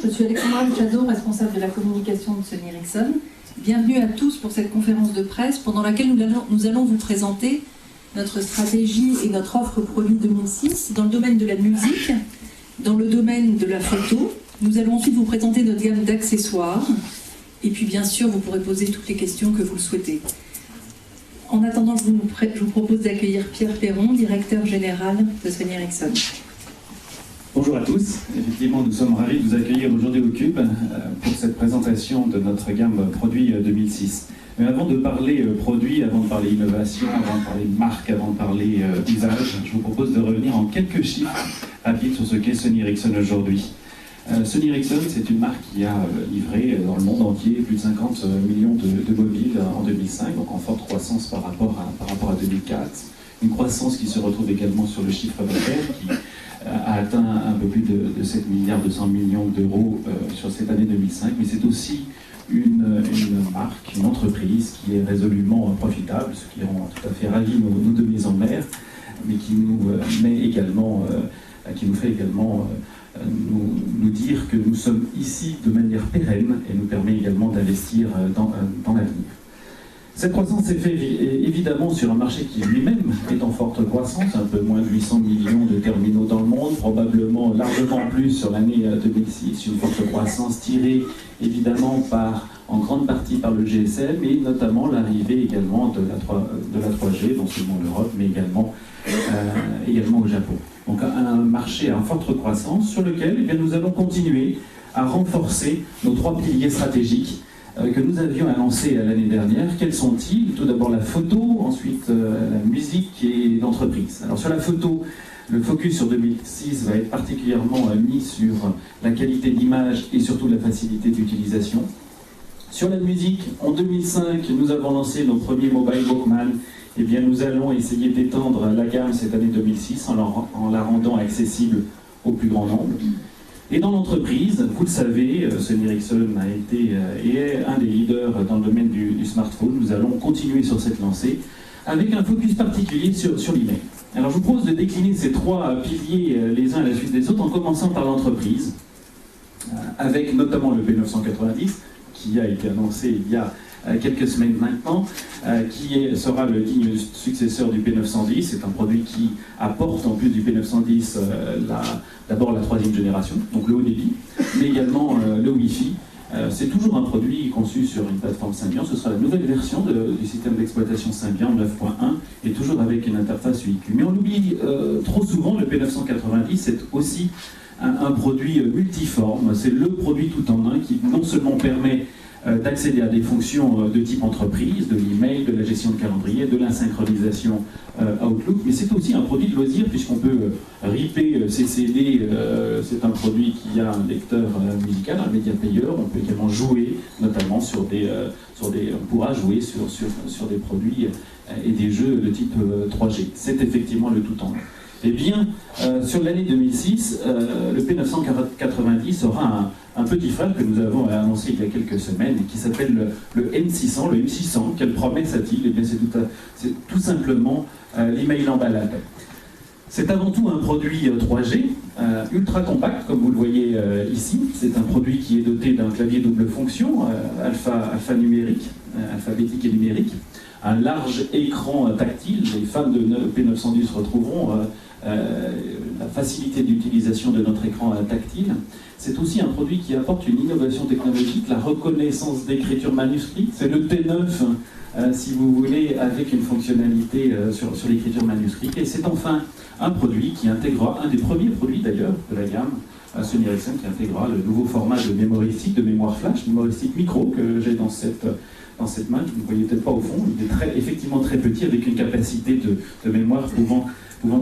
je suis Alexandra Luchado, responsable de la communication de Sony Ericsson. Bienvenue à tous pour cette conférence de presse pendant laquelle nous allons vous présenter notre stratégie et notre offre produit 2006 dans le domaine de la musique, dans le domaine de la photo. Nous allons ensuite vous présenter notre gamme d'accessoires et puis bien sûr vous pourrez poser toutes les questions que vous le souhaitez. En attendant, je vous propose d'accueillir Pierre Perron, directeur général de Sony Ericsson. Bonjour à tous, effectivement nous sommes ravis de vous accueillir aujourd'hui au Cube pour cette présentation de notre gamme produit 2006. Mais avant de parler produit, avant de parler innovation, avant de parler marque, avant de parler usage, je vous propose de revenir en quelques chiffres rapides sur ce qu'est Sony Ericsson aujourd'hui. Sony Ericsson, c'est une marque qui a livré dans le monde entier plus de 50 millions de mobiles en 2005, donc en forte croissance par rapport à 2004. Une croissance qui se retrouve également sur le chiffre d'affaires qui a atteint un peu plus de 7 milliards 200 millions d'euros sur cette année 2005, mais c'est aussi une marque, une entreprise qui est résolument profitable, ce qui rend tout à fait ravis nos deux maisons mères, mais qui nous fait également nous dire que nous sommes ici de manière pérenne et nous permet également d'investir dans l'avenir. Cette croissance s'est faite évidemment sur un marché qui lui-même est en forte croissance, un peu moins de 800 millions de terminaux dans le monde, probablement largement plus sur l'année 2006, une forte croissance tirée évidemment en grande partie par le GSM et notamment l'arrivée également de la 3G, non seulement en Europe mais également au Japon. Donc un marché en forte croissance sur lequel nous allons continuer à renforcer nos trois piliers stratégiques que nous avions annoncé l'année dernière. Quels sont-ils? Tout d'abord la photo, ensuite la musique et l'entreprise. Alors sur la photo, le focus sur 2006 va être particulièrement mis sur la qualité d'image et surtout la facilité d'utilisation. Sur la musique, en 2005, nous avons lancé nos premiers Mobile Walkman. Eh bien, nous allons essayer d'étendre la gamme cette année 2006 en la rendant accessible au plus grand nombre. Et dans l'entreprise, vous le savez, Sony Ericsson a été et est un des leaders dans le domaine du smartphone. Nous allons continuer sur cette lancée avec un focus particulier sur l'email. Alors je vous propose de décliner ces trois piliers les uns à la suite des autres en commençant par l'entreprise, avec notamment le P990 qui a été annoncé il y a quelques semaines maintenant, qui sera le digne successeur du P910. C'est un produit qui apporte en plus du P910 d'abord la troisième génération, donc le haut débit, mais également le Wi-Fi. C'est toujours un produit conçu sur une plateforme Symbian. Ce sera la nouvelle version du système d'exploitation Symbian 9.1 et toujours avec une interface UIQ. Mais on oublie trop souvent, le P990, c'est aussi un produit multiforme. C'est le produit tout en un qui non seulement permet d'accéder à des fonctions de type entreprise, de l'email, de la gestion de calendrier, de la synchronisation Outlook, mais c'est aussi un produit de loisir puisqu'on peut ripper ses CD, c'est un produit qui a un lecteur musical, un média player, on peut également jouer notamment on pourra jouer sur des produits et des jeux de type 3G. C'est effectivement le tout en un. Eh bien, sur l'année 2006, le P990 aura un petit frère que nous avons annoncé il y a quelques semaines et qui s'appelle le M600. Le M600, quelle promesse a-t-il? Eh bien, c'est tout simplement l'email en balade. C'est avant tout un produit 3G, ultra compact, comme vous le voyez ici. C'est un produit qui est doté d'un clavier double fonction, alphabétique et numérique. Un large écran tactile. Les fans de P910 retrouveront la facilité d'utilisation de notre écran tactile. C'est aussi un produit qui apporte une innovation technologique, la reconnaissance d'écriture manuscrite. C'est le T9, si vous voulez, avec une fonctionnalité sur l'écriture manuscrite. Et c'est enfin un produit qui intégrera, un des premiers produits d'ailleurs de la gamme Sony Ericsson, qui intégrera le nouveau format de mémoire stick, de mémoire flash, mémoire stick micro que j'ai dans cette main, que vous ne voyez peut-être pas au fond. Il est effectivement très petit, avec une capacité de mémoire pouvant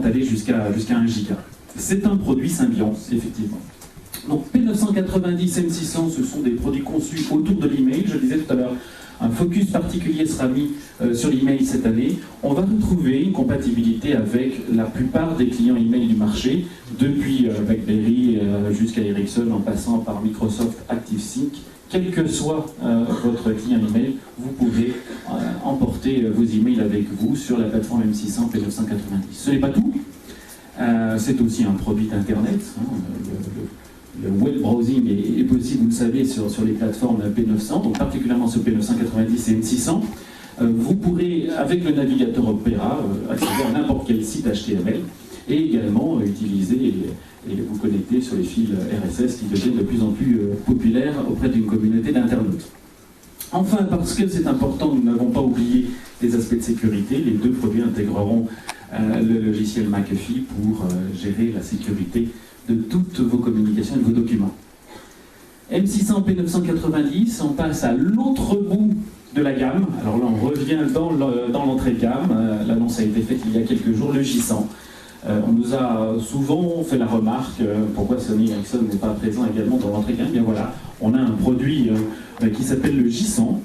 aller jusqu'à 1 giga. C'est un produit Symbian, effectivement. Donc P990, M600, ce sont des produits conçus autour de l'email. Je le disais tout à l'heure, un focus particulier sera mis sur l'email cette année. On va retrouver une compatibilité avec la plupart des clients email du marché, depuis BlackBerry jusqu'à Ericsson, en passant par Microsoft ActiveSync. Quel que soit votre client email, vous pouvez emporter vos emails avec vous sur la plateforme M600 P990. Ce n'est pas tout, c'est aussi un produit d'Internet. Le web browsing est possible, vous le savez, sur les plateformes P900, donc particulièrement sur P990 et M600. Vous pourrez, avec le navigateur Opera, accéder à n'importe quel site HTML et également utiliser et vous connecter sur les fils RSS qui deviennent de plus en plus populaires auprès d'une communauté d'internautes. Enfin, parce que c'est important, nous n'avons pas oublié les aspects de sécurité. Les deux produits intégreront le logiciel McAfee pour gérer la sécurité de toutes vos communications et de vos documents. M600 P990, on passe à l'autre bout de la gamme. Alors là, on revient dans l'entrée de gamme. L'annonce a été faite il y a quelques jours, le J100. On nous a souvent fait la remarque pourquoi Sony Ericsson n'est pas présent également dans l'entrée de gamme. Bien voilà, on a un produit qui s'appelle le J100,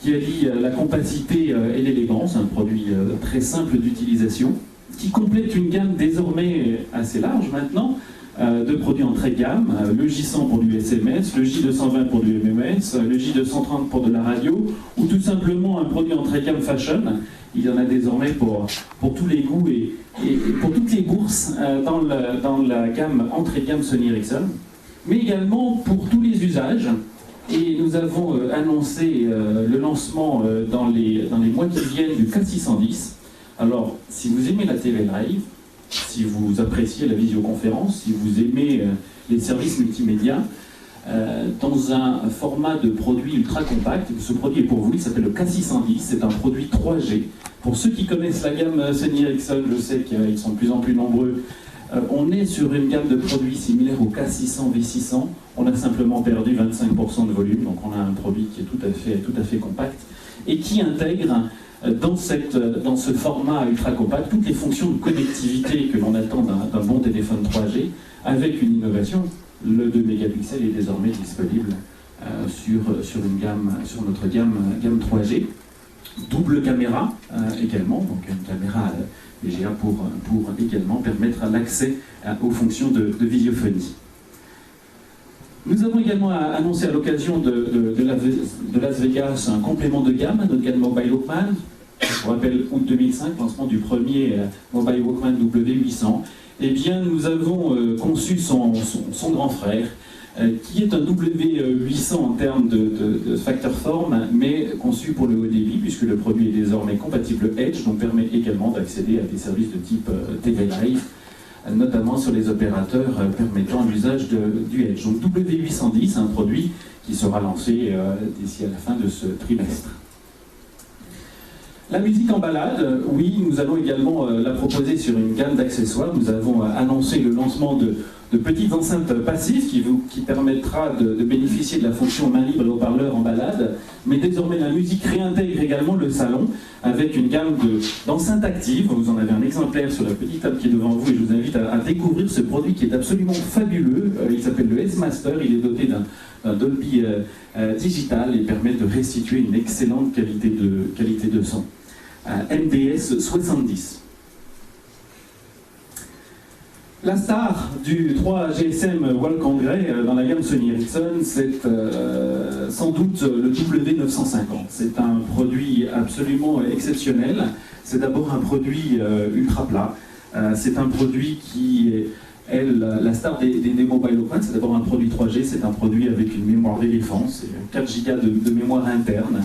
qui allie la compacité et l'élégance, un produit très simple d'utilisation, qui complète une gamme désormais assez large maintenant, de produits entrée de gamme, le J100 pour du SMS, le J220 pour du MMS, le J230 pour de la radio, ou tout simplement un produit entrée de gamme fashion. Il y en a désormais pour tous les goûts et pour toutes les bourses dans la gamme entrée de gamme Sony Ericsson, mais également pour tous les usages. Et nous avons annoncé le lancement dans les mois qui viennent du K610. Alors, si vous aimez la TV Live, si vous appréciez la visioconférence, si vous aimez les services multimédia, dans un format de produit ultra compact, ce produit est pour vous, il s'appelle le K610, c'est un produit 3G. Pour ceux qui connaissent la gamme Sony Ericsson, je sais qu'ils sont de plus en plus nombreux, on est sur une gamme de produits similaire au K600, V600, on a simplement perdu 25% de volume, donc on a un produit qui est tout à fait compact, et qui intègre dans ce format ultra compact toutes les fonctions de connectivité que l'on attend d'un bon téléphone 3G, avec une innovation. Le 2 mégapixels est désormais disponible sur notre gamme 3G. Double caméra également, donc une caméra VGA pour également permettre l'accès aux fonctions de visiophonie. Nous avons également annoncé à l'occasion de Las Vegas un complément de gamme à notre gamme Mobile Walkman. Je vous rappelle, août 2005, lancement du premier Mobile Walkman W800. Eh bien, nous avons conçu son grand frère, qui est un W800 en termes de facteur forme, mais conçu pour le haut débit, puisque le produit est désormais compatible Edge, donc permet également d'accéder à des services de type TV Live, notamment sur les opérateurs permettant l'usage du Edge. Donc W810, un produit qui sera lancé d'ici à la fin de ce trimestre. La musique en balade, oui, nous allons également la proposer sur une gamme d'accessoires. Nous avons annoncé le lancement de petites enceintes passives qui permettra de bénéficier de la fonction main libre et haut-parleur en balade. Mais désormais, la musique réintègre également le salon avec une gamme d'enceintes actives. Vous en avez un exemplaire sur la petite table qui est devant vous et je vous invite à découvrir ce produit qui est absolument fabuleux. Il s'appelle le S-Master. Il est doté d'un Dolby Digital et permet de restituer une excellente qualité de son. MDS 70. La star du 3 GSM World Congrès dans la gamme Sony Ericsson, c'est sans doute le W950. C'est un produit absolument exceptionnel. C'est d'abord un produit ultra plat. C'est un produit qui est la star des Mobile Walkman. C'est d'abord un produit 3G, c'est un produit avec une mémoire d'éléphant, c'est 4 Go de mémoire interne.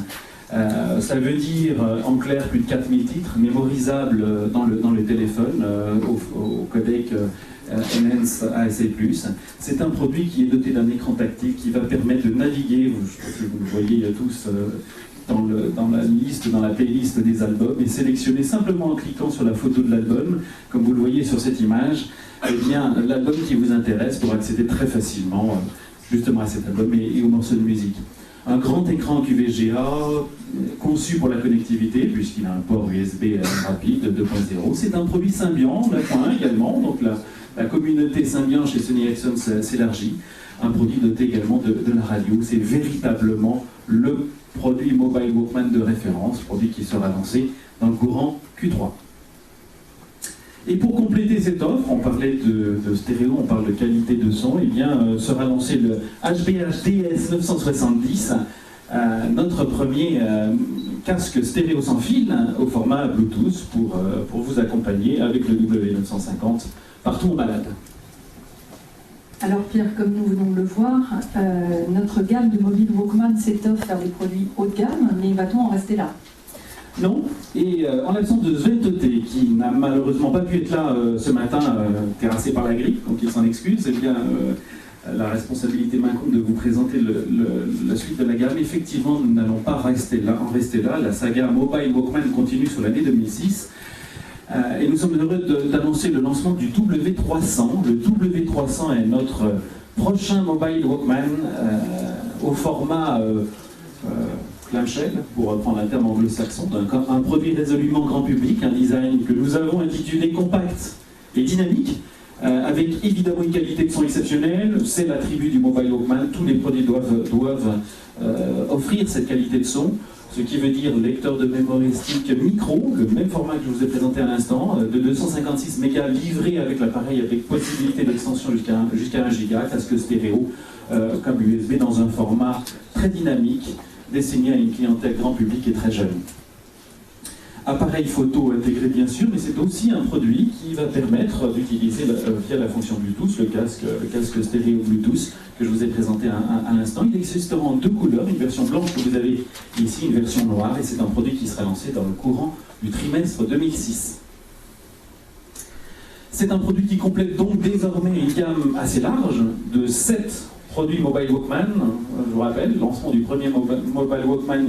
Ça veut dire en clair plus de 4000 titres mémorisables dans le téléphone au codec Enhance ASC+. C'est un produit qui est doté d'un écran tactile qui va permettre de naviguer, je pense que vous le voyez tous dans la playlist des albums, et sélectionner simplement en cliquant sur la photo de l'album, comme vous le voyez sur cette image, eh bien l'album qui vous intéresse pour accéder très facilement justement à cet album et aux morceaux de musique. Un grand écran QVGA conçu pour la connectivité puisqu'il a un port USB rapide 2.0. C'est un produit Symbian, la point également, donc la communauté Symbian chez Sony Ericsson s'élargit. Un produit doté également de la radio. C'est véritablement le produit Mobile Walkman de référence, produit qui sera lancé dans le courant Q3. Et pour compléter cette offre, on parlait de stéréo, on parle de qualité de son, et bien sera lancé le HBHDS 970, notre premier casque stéréo sans fil au format Bluetooth pour vous accompagner avec le W950 partout en balade. Alors Pierre, comme nous venons de le voir, notre gamme de mobile Walkman s'étoffe vers des produits haut de gamme, mais va-t-on en rester là? Non, et en l'absence de Sven Toté, qui n'a malheureusement pas pu être là ce matin, terrassé par la grippe, donc il s'en excuse, eh bien la responsabilité m'incombe de vous présenter la suite de la gamme. Effectivement, nous n'allons pas en rester là. La saga Mobile Walkman continue sur l'année 2006. Et nous sommes heureux d'annoncer le lancement du W300. Le W300 est notre prochain Mobile Walkman au format clamshell, pour reprendre un terme anglo-saxon, un produit résolument grand public, un design que nous avons intitulé compact et dynamique, avec évidemment une qualité de son exceptionnelle. C'est l'attribut du Mobile Walkman. Tous les produits doivent offrir cette qualité de son, ce qui veut dire lecteur de mémoire stick micro, le même format que je vous ai présenté à l'instant, de 256 mégas livré avec l'appareil avec possibilité d'extension jusqu'à 1 giga, casque stéréo, câble USB dans un format très dynamique, destiné à une clientèle grand public et très jeune. Appareil photo intégré bien sûr, mais c'est aussi un produit qui va permettre d'utiliser via la fonction Bluetooth le casque stéréo Bluetooth que je vous ai présenté à l'instant. Il existera en deux couleurs, une version blanche que vous avez ici, une version noire, et c'est un produit qui sera lancé dans le courant du trimestre 2006. C'est un produit qui complète donc désormais une gamme assez large de 7 produits Mobile Walkman. Je vous rappelle, lancement du premier Mobile Walkman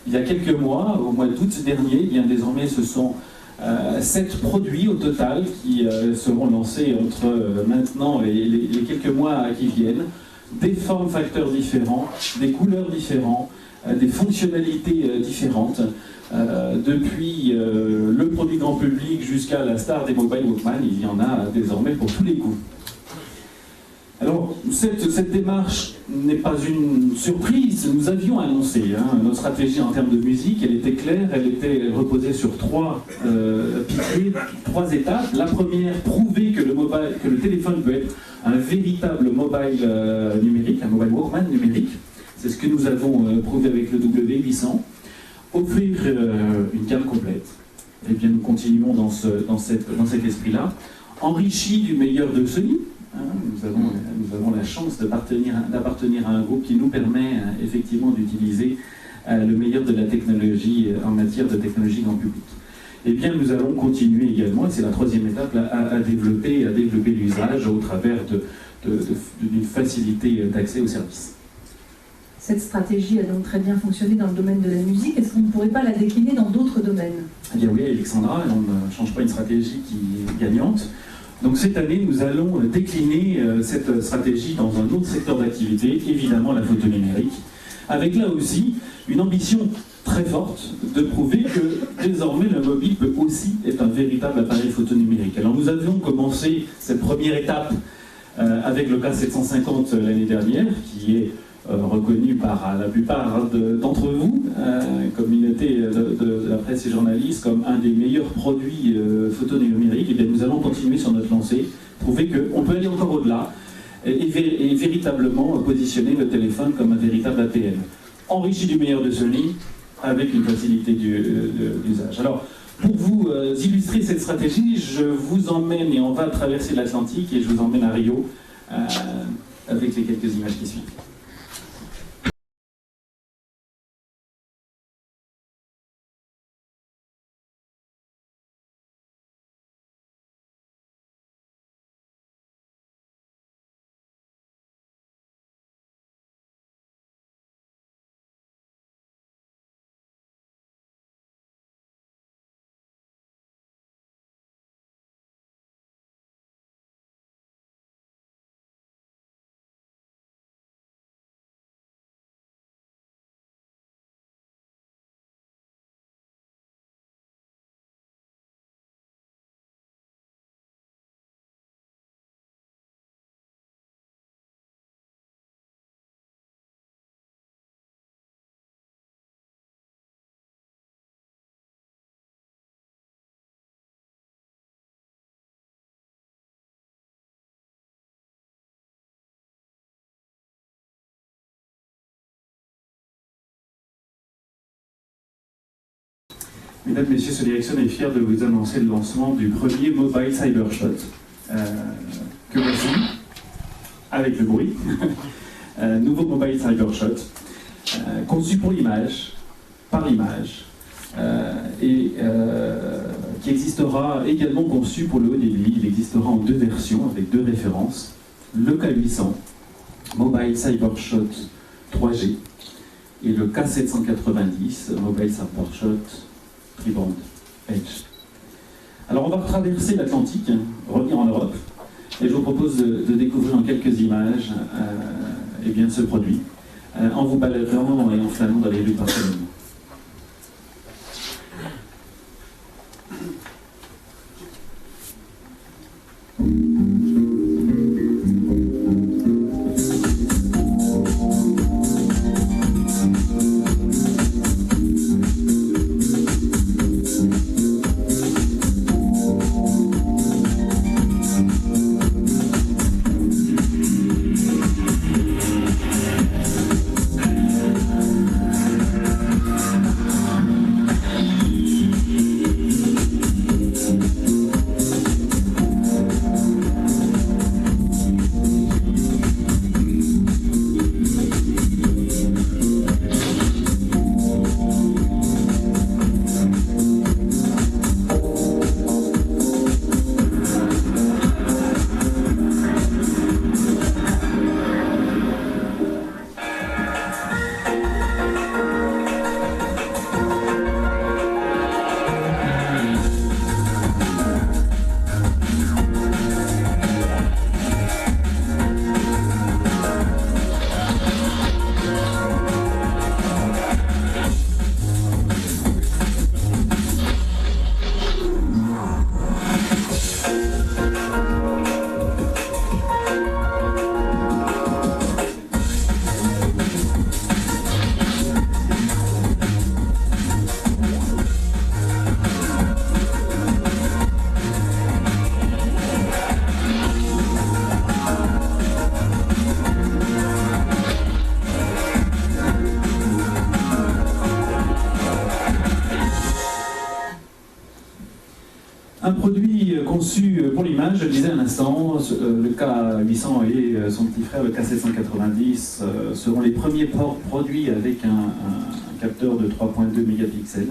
il y a quelques mois, au mois d'août dernier. Bien désormais ce sont 7 produits au total qui seront lancés entre maintenant et les quelques mois qui viennent. Des formes facteurs différents, des couleurs différentes, des fonctionnalités différentes. Depuis le produit grand public jusqu'à la star des Mobile Walkman, il y en a désormais pour tous les goûts. Alors, cette démarche n'est pas une surprise. Nous avions annoncé notre stratégie en termes de musique. Elle était claire, elle reposait sur 3 piliers, 3 étapes. La première, prouver que le téléphone peut être un véritable mobile numérique, un mobile Walkman numérique. C'est ce que nous avons prouvé avec le W800. Offrir une gamme complète. Et bien, nous continuons dans cet esprit-là, enrichi du meilleur de Sony. Nous avons la chance d'appartenir à un groupe qui nous permet effectivement d'utiliser le meilleur de la technologie en matière de technologie grand public. Eh bien, nous allons continuer également, et c'est la 3e étape, à développer l'usage au travers d'une facilité d'accès aux services. Cette stratégie a donc très bien fonctionné dans le domaine de la musique. Est-ce qu'on ne pourrait pas la décliner dans d'autres domaines? Eh bien oui, Alexandra, on ne change pas une stratégie qui est gagnante. Donc cette année, nous allons décliner cette stratégie dans un autre secteur d'activité, évidemment la photo numérique, avec là aussi une ambition très forte de prouver que désormais le mobile peut aussi être un véritable appareil photo numérique. Alors nous avions commencé cette première étape avec le K750 l'année dernière, qui est reconnu par la plupart d'entre vous, communauté de la presse et journalistes, comme un des meilleurs produits photo numériques. Et bien nous allons continuer sur notre lancée, prouver qu'on peut aller encore au-delà et véritablement positionner le téléphone comme un véritable APN, enrichi du meilleur de Sony, avec une facilité d'usage. Alors, pour vous illustrer cette stratégie, je vous emmène, et on va traverser l'Atlantique, et je vous emmène à Rio, avec les quelques images qui suivent. Mesdames, Messieurs, Sony Ericsson est fier de vous annoncer le lancement du premier Mobile Cybershot. Que voici. avec le bruit. Nouveau Mobile Cybershot, conçu pour l'image, par l'image, et qui existera également conçu pour le haut débit. Il existera en 2 versions avec 2 références. Le K800, Mobile Cybershot 3G, et le K790, Mobile Cybershot Tri-Band Edge. Alors on va traverser l'Atlantique, revenir en Europe, et je vous propose de découvrir en quelques images eh bien, ce produit, en vous baladant et en flânant dans les rues de Barcelone. Un produit conçu pour l'image, je le disais un instant, le K800 et son petit frère, le K790, seront les premiers produits avec un capteur de 3.2 mégapixels,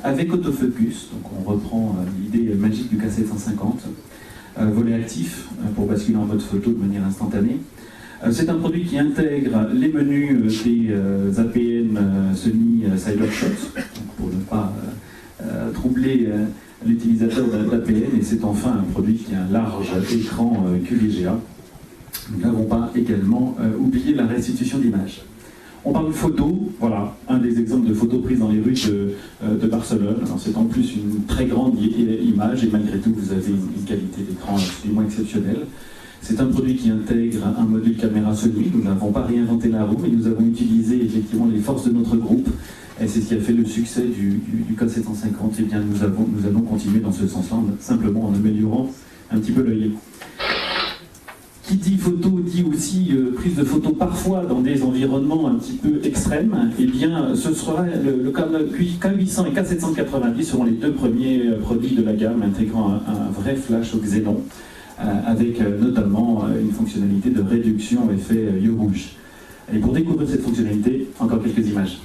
avec autofocus, donc on reprend l'idée magique du K750, volet actif pour basculer en mode photo de manière instantanée. C'est un produit qui intègre les menus des APN Sony Cybershot, pour ne pas troubler l'utilisateur d'APN, et c'est enfin un produit qui a un large écran QVGA. Nous n'avons pas également oublié la restitution d'image. On parle de photos, voilà, un des exemples de photos prises dans les rues de Barcelone. C'est en plus une très grande image, et malgré tout vous avez une qualité d'écran absolument exceptionnelle. C'est un produit qui intègre un module caméra Sony. Nous n'avons pas réinventé la roue, mais nous avons utilisé effectivement les forces de notre groupe. Et c'est ce qui a fait le succès du K750. Et bien nous allons continuer dans ce sens-là, simplement en améliorant un petit peu l'œil. Qui dit photo dit aussi prise de photos parfois dans des environnements un petit peu extrêmes. Et bien ce sera le K800 et K790 seront les 2 premiers produits de la gamme intégrant un vrai flash au xénon, avec notamment une fonctionnalité de réduction effet yeux rouge. Et pour découvrir cette fonctionnalité, encore quelques images.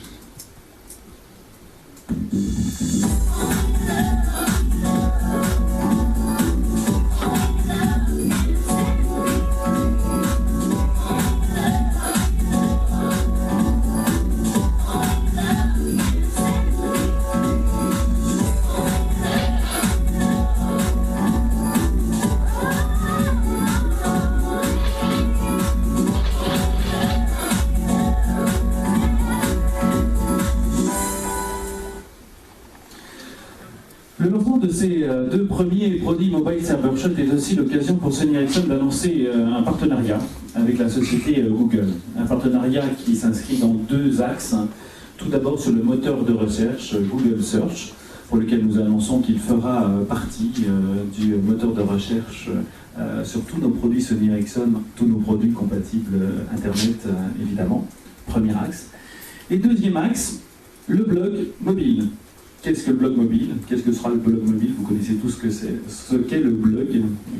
Le lancement de ces 2 premiers produits Mobile Cybershot est aussi l'occasion pour Sony Ericsson d'annoncer un partenariat avec la société Google. Un partenariat qui s'inscrit dans 2 axes. Tout d'abord sur le moteur de recherche Google Search, pour lequel nous annonçons qu'il fera partie du moteur de recherche sur tous nos produits Sony Ericsson, tous nos produits compatibles Internet évidemment. Premier axe. Et deuxième axe, le blog mobile. Qu'est-ce que le blog mobile? Qu'est-ce que sera le blog mobile? Vous connaissez tous ce qu'est le blog,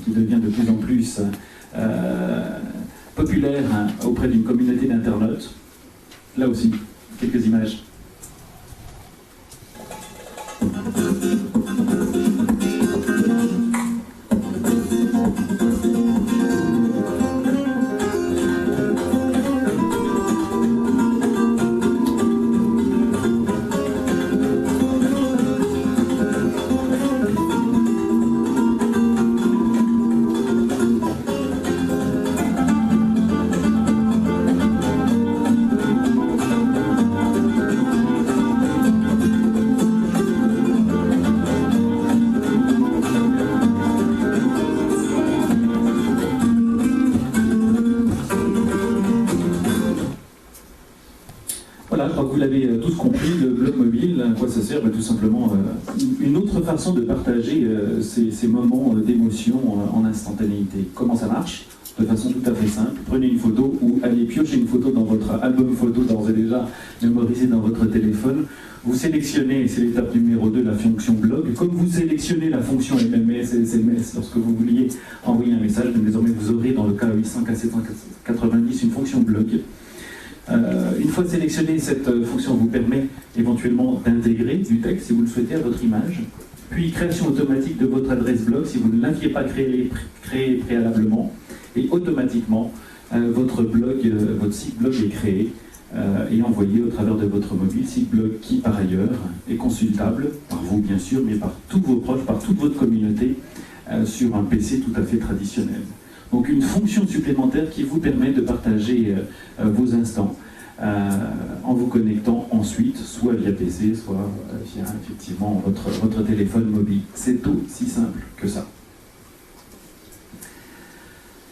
qui devient de plus en plus populaire auprès d'une communauté d'internautes. Là aussi, quelques images. Vous l'avez tous compris, le blog mobile, à quoi ça sert? Tout simplement une autre façon de partager ces moments d'émotion en instantanéité. Comment ça marche? De façon tout à fait simple. Prenez une photo ou allez piocher une photo dans votre album photo d'ores et déjà mémorisé dans votre téléphone. Vous sélectionnez, c'est l'étape numéro 2, la fonction blog. Comme vous sélectionnez la fonction MMS et SMS lorsque vous vouliez envoyer un message, mais désormais vous aurez dans le cas 800K790 une fonction blog. Une fois sélectionnée, cette fonction vous permet éventuellement d'intégrer du texte, si vous le souhaitez, à votre image. Puis création automatique de votre adresse blog, si vous ne l'aviez pas créée préalablement. Et automatiquement, votre site blog est créé et envoyé au travers de votre mobile. Site blog qui, par ailleurs, est consultable, par vous bien sûr, mais par tous vos proches, par toute votre communauté, sur un PC tout à fait traditionnel. Donc une fonction supplémentaire qui vous permet de partager vos instants en vous connectant ensuite, soit via PC, soit via effectivement votre téléphone mobile. C'est aussi simple que ça.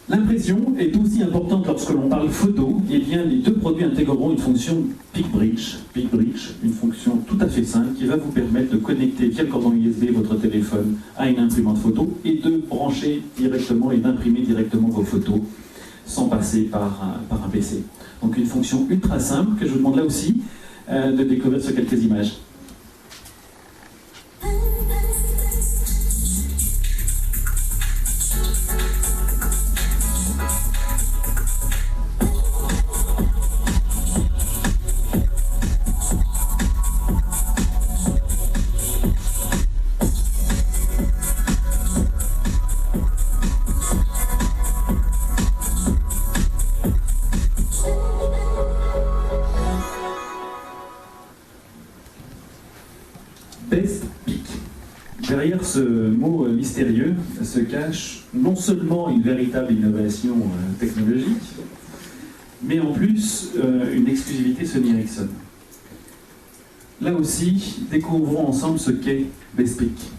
L'impression est aussi importante lorsque l'on parle photo. Eh bien, les deux produits intégreront une fonction PicBridge. PicBridge, une fonction tout à fait simple qui va vous permettre de connecter via le cordon USB votre téléphone à une imprimante photo et de brancher directement et d'imprimer directement vos photos sans passer par un PC. Donc une fonction ultra simple que je vous demande là aussi de découvrir sur quelques images. BestPic. Derrière ce mot mystérieux se cache non seulement une véritable innovation technologique, mais en plus une exclusivité Sony Ericsson. Là aussi, découvrons ensemble ce qu'est BestPic.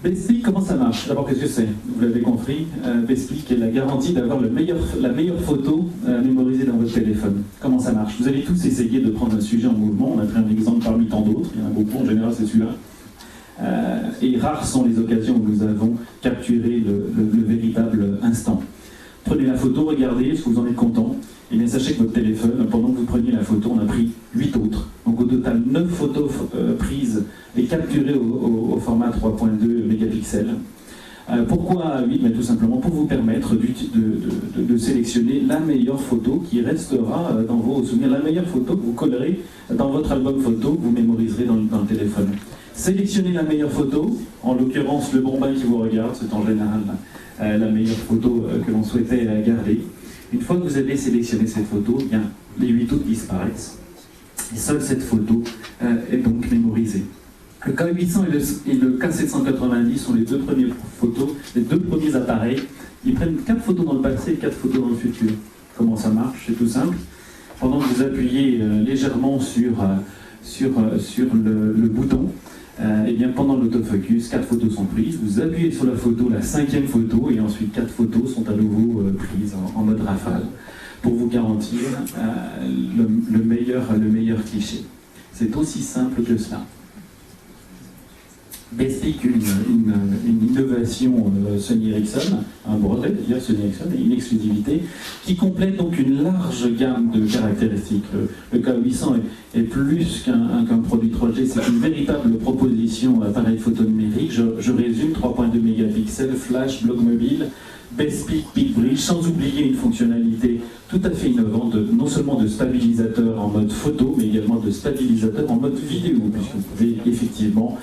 BestPic, comment ça marche? D'abord, qu'est-ce que c'est? Vous l'avez compris, BestPic est la garantie d'avoir la meilleure photo mémorisée dans votre téléphone. Comment ça marche? Vous allez tous essayer de prendre un sujet en mouvement. On a pris un exemple parmi tant d'autres. Il y en a beaucoup, en général, c'est celui-là. Et rares sont les occasions où nous avons capturé le véritable instant. Prenez la photo, regardez, est-ce que vous en êtes content? Et bien sachez que votre téléphone, pendant que vous preniez la photo, on a pris 8 autres. Donc au total, 9 photos prises et capturées au format 3.2 mégapixels. Pourquoi 8? Mais tout simplement pour vous permettre de sélectionner la meilleure photo qui restera dans vos souvenirs, la meilleure photo que vous collerez dans votre album photo, que vous mémoriserez dans le téléphone. Sélectionnez la meilleure photo, en l'occurrence le bon bain qui vous regarde, c'est en général la meilleure photo que l'on souhaitait garder. Une fois que vous avez sélectionné cette photo, eh bien, les 8 autres disparaissent. Et seule cette photo est donc mémorisée. Le K800 et le K790 sont les deux premières photos, les deux premiers appareils. Ils prennent 4 photos dans le passé et 4 photos dans le futur. Comment ça marche? C'est tout simple. pendant que vous appuyez légèrement sur le bouton, et bien pendant l'autofocus, 4 photos sont prises. Vous appuyez sur la photo, la 5e photo, et ensuite 4 photos sont à nouveau prises en mode rafale pour vous garantir le meilleur cliché. C'est aussi simple que cela. Best-Peak, une innovation Sony Ericsson, un brevet d'ailleurs Sony Ericsson, et une exclusivité qui complète donc une large gamme de caractéristiques. Le K800 est plus qu'un produit 3G, c'est une véritable proposition appareil photo numérique. Je résume: 3.2 mégapixels, flash, bloc mobile, Best-Peak, Peak Bridge, sans oublier une fonctionnalité tout à fait innovante, non seulement de stabilisateur en mode photo, mais également de stabilisateur en mode vidéo, puisque vous pouvez effectivement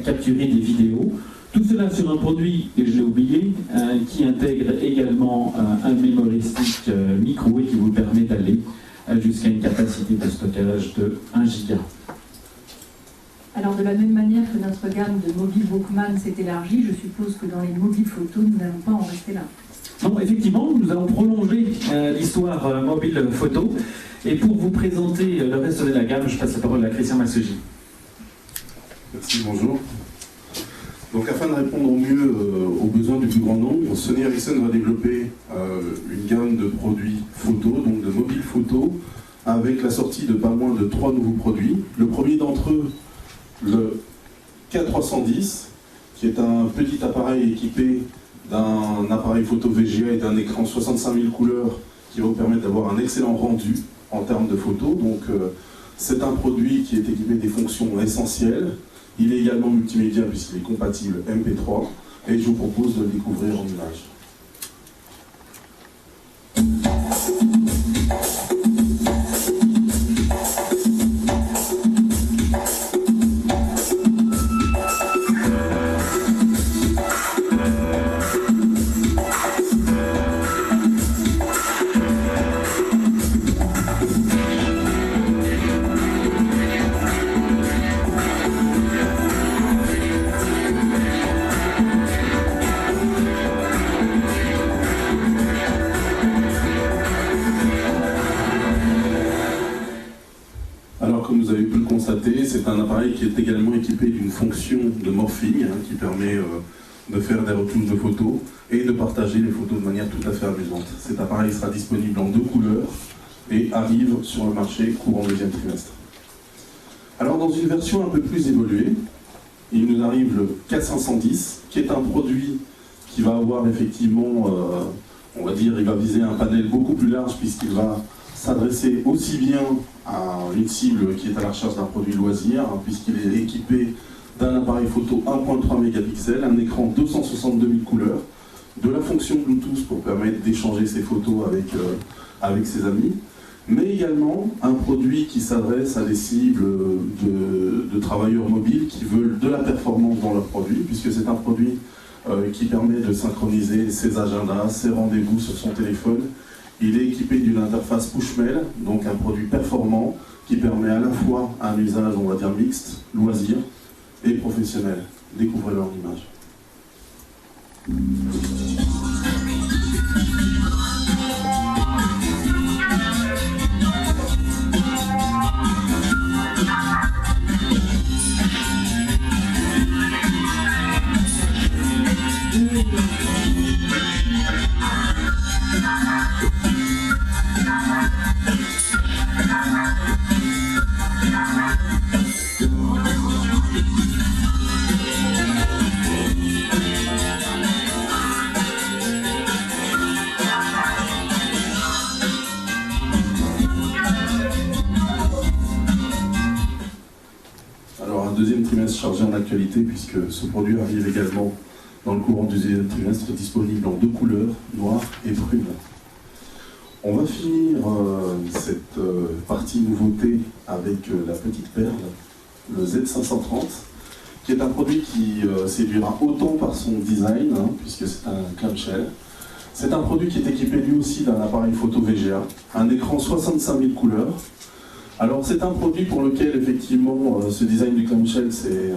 capturer des vidéos. Tout cela sur un produit, et je l'ai oublié, qui intègre également un memory stick micro et qui vous permet d'aller jusqu'à une capacité de stockage de 1 giga. Alors de la même manière que notre gamme de mobile Walkman s'est élargie, je suppose que dans les mobiles photos, nous n'allons pas en rester là. Non, effectivement, nous allons prolonger l'histoire mobile photo. Et pour vous présenter le reste de la gamme, je passe la parole à Christian Massugi. Merci, bonjour. Donc afin de répondre au mieux aux besoins du plus grand nombre, Sony Ericsson va développer une gamme de produits photo, donc de mobile photo, avec la sortie de pas moins de 3 nouveaux produits. Le premier d'entre eux, le K310, qui est un petit appareil équipé d'un appareil photo VGA et d'un écran 65 000 couleurs qui va vous permettre d'avoir un excellent rendu en termes de photos. Donc c'est un produit qui est équipé des fonctions essentielles. Il est également multimédia puisqu'il est compatible MP3 et je vous propose de le découvrir en image. C'est un appareil qui est également équipé d'une fonction de morphing qui permet de faire des retouches de photos et de partager les photos de manière tout à fait amusante. Cet appareil sera disponible en 2 couleurs et arrive sur le marché courant 2e trimestre. Alors dans une version un peu plus évoluée, il nous arrive le K510 qui est un produit qui va avoir effectivement, on va dire, il va viser un panel beaucoup plus large puisqu'il va s'adresser aussi bien à une cible qui est à la recherche d'un produit loisir, puisqu'il est équipé d'un appareil photo 1.3 mégapixels, un écran 262 000 couleurs, de la fonction Bluetooth pour permettre d'échanger ses photos avec ses amis, mais également un produit qui s'adresse à des cibles de travailleurs mobiles qui veulent de la performance dans leur produit, puisque c'est un produit qui permet de synchroniser ses agendas, ses rendez-vous sur son téléphone. Il est équipé d'une interface push-mail, donc un produit performant qui permet à la fois un usage, on va dire, mixte, loisir et professionnel. Découvrez-le en image. Deuxième trimestre chargé en actualité puisque ce produit arrive également dans le courant du deuxième trimestre, disponible en 2 couleurs, noir et brune. On va finir cette partie nouveauté avec la petite perle, le Z530, qui est un produit qui séduira autant par son design, puisque c'est un clamshell. C'est un produit qui est équipé lui aussi d'un appareil photo VGA, un écran 65 000 couleurs. Alors c'est un produit pour lequel effectivement ce design du clamshell c'est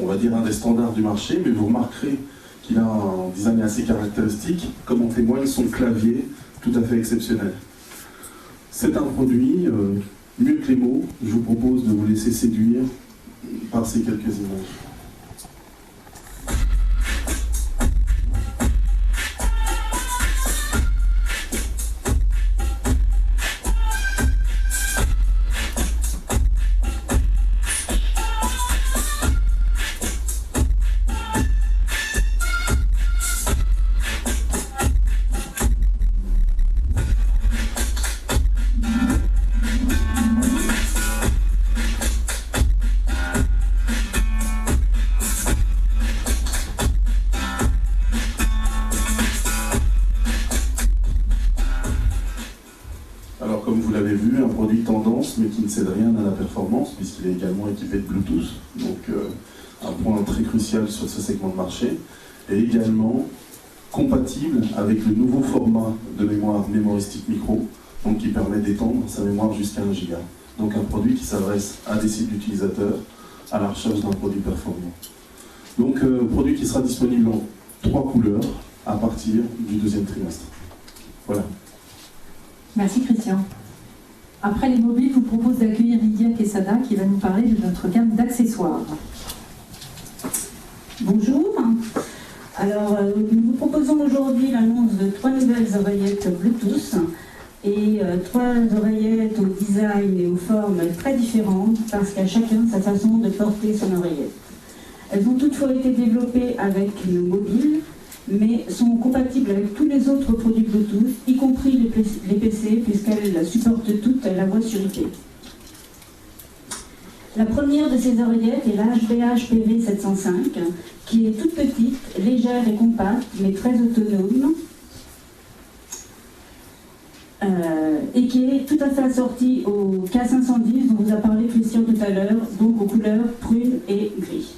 on va dire un des standards du marché, mais vous remarquerez qu'il a un design assez caractéristique, comme en témoigne son clavier tout à fait exceptionnel. C'est un produit, mieux que les mots, je vous propose de vous laisser séduire par ces quelques images. Mais qui ne cède rien à la performance, puisqu'il est également équipé de Bluetooth, donc un point très crucial sur ce segment de marché, et également compatible avec le nouveau format de mémoire mémoristique micro, donc qui permet d'étendre sa mémoire jusqu'à 1 Go. Donc un produit qui s'adresse à des cibles d'utilisateurs à la recherche d'un produit performant. Donc produit qui sera disponible en 3 couleurs à partir du 2e trimestre. Voilà. Merci Christian. Après les mobiles, je vous propose d'accueillir Lydia Quesada qui va nous parler de notre gamme d'accessoires. Bonjour. Alors, nous vous proposons aujourd'hui l'annonce de 3 nouvelles oreillettes Bluetooth et 3 oreillettes au design et aux formes très différentes parce qu'à chacun sa façon de porter son oreillette. Elles ont toutefois été développées avec le mobile, mais sont compatibles avec tous les autres produits Bluetooth, y compris les PC, puisqu'elles supportent toutes la voix sur IP. La première de ces oreillettes est la HBH PV705, qui est toute petite, légère et compacte, mais très autonome, et qui est tout à fait assortie au K510 dont vous a parlé Christian tout à l'heure, donc aux couleurs prune et gris.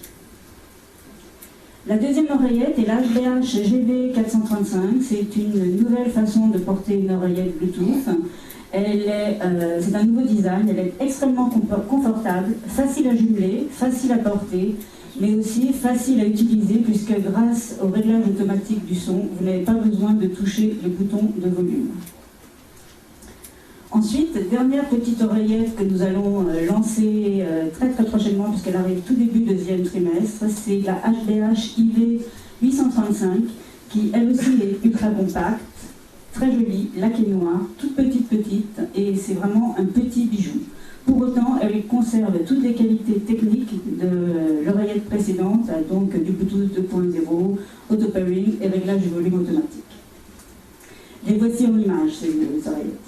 La deuxième oreillette est l'HBH GV435. C'est une nouvelle façon de porter une oreillette Bluetooth. C'est un nouveau design, elle est extrêmement confortable, facile à jumeler, facile à porter, mais aussi facile à utiliser puisque grâce au réglage automatique du son, vous n'avez pas besoin de toucher le bouton de volume. Ensuite, dernière petite oreillette que nous allons lancer très prochainement puisqu'elle arrive tout début 2e trimestre, c'est la HBH IV835 qui elle aussi est ultra compacte, très jolie, laquée noire, toute petite et c'est vraiment un petit bijou. Pour autant, elle conserve toutes les qualités techniques de l'oreillette précédente, donc du Bluetooth 2.0, auto-pairing et réglage du volume automatique. Les voici en image, ces oreillettes.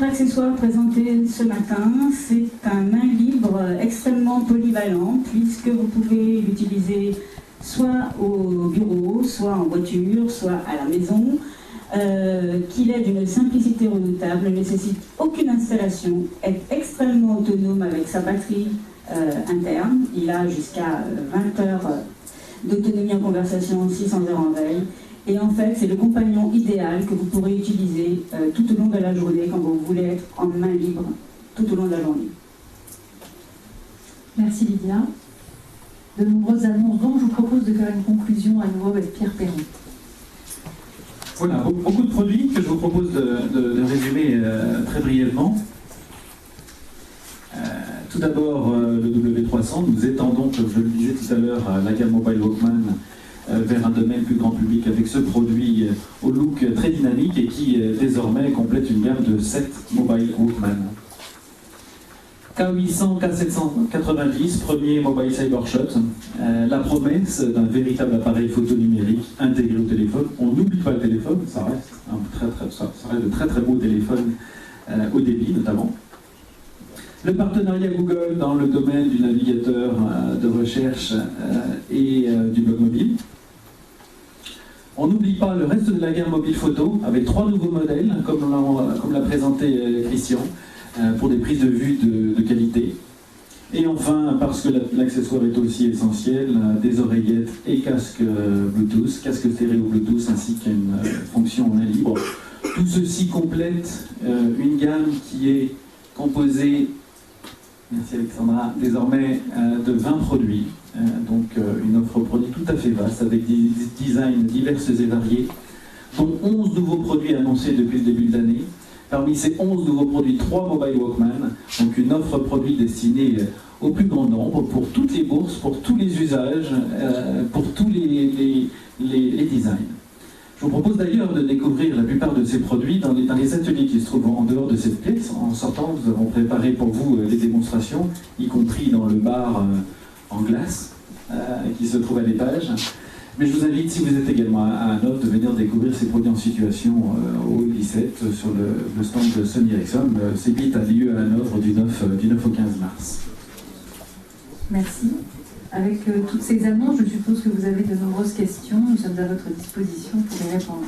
Accessoire présenté ce matin, c'est un main libre extrêmement polyvalent puisque vous pouvez l'utiliser soit au bureau, soit en voiture, soit à la maison, qu'il est d'une simplicité redoutable, ne nécessite aucune installation, est extrêmement autonome avec sa batterie interne, il a jusqu'à 20 heures d'autonomie en conversation, 600 heures en veille, Et en fait, c'est le compagnon idéal que vous pourrez utiliser tout au long de la journée quand vous voulez être en main libre tout au long de la journée. Merci Lydia. De nombreuses annonces, donc je vous propose de faire une conclusion à nouveau avec Pierre Perron. Voilà, beaucoup de produits que je vous propose de résumer très brièvement. Tout d'abord, le W300, nous étendons, comme je le disais tout à l'heure, la gamme Mobile Walkman vers un domaine plus grand public avec ce produit au look très dynamique et qui désormais complète une gamme de 7 Mobile Walkman. K800, K790, premier Mobile Cybershot, la promesse d'un véritable appareil photo numérique intégré au téléphone. On n'oublie pas le téléphone, ça reste de très très beaux téléphones au débit notamment. Le partenariat Google dans le domaine du navigateur de recherche et du blog mobile. On n'oublie pas le reste de la gamme mobile photo avec 3 nouveaux modèles, comme l'a présenté Christian, pour des prises de vue de qualité. Et enfin, parce que l'accessoire est aussi essentiel, des oreillettes et casques Bluetooth, casque stéréo Bluetooth ainsi qu'une fonction en main libre. Tout ceci complète une gamme qui est composée, merci Alexandra, désormais de 20 produits. Donc une offre produit tout à fait vaste avec des designs divers et variés, dont 11 nouveaux produits annoncés depuis le début de l'année. Parmi ces 11 nouveaux produits, 3 Mobile Walkman, donc une offre produit destinée au plus grand nombre, pour toutes les bourses, pour tous les usages, pour tous les designs. Je vous propose d'ailleurs de découvrir la plupart de ces produits dans les ateliers qui se trouvent en dehors de cette pièce. En sortant, nous avons préparé pour vous des démonstrations, y compris dans le bar en glace qui se trouve à l'étage. Mais je vous invite, si vous êtes également à Hanovre, de venir découvrir ces produits en situation au 17 sur le stand de Sony Ericsson. CeBIT a lieu à Hanovre du 9 au 15 mars. Merci. Avec toutes ces annonces, je suppose que vous avez de nombreuses questions. Nous sommes à votre disposition pour y répondre.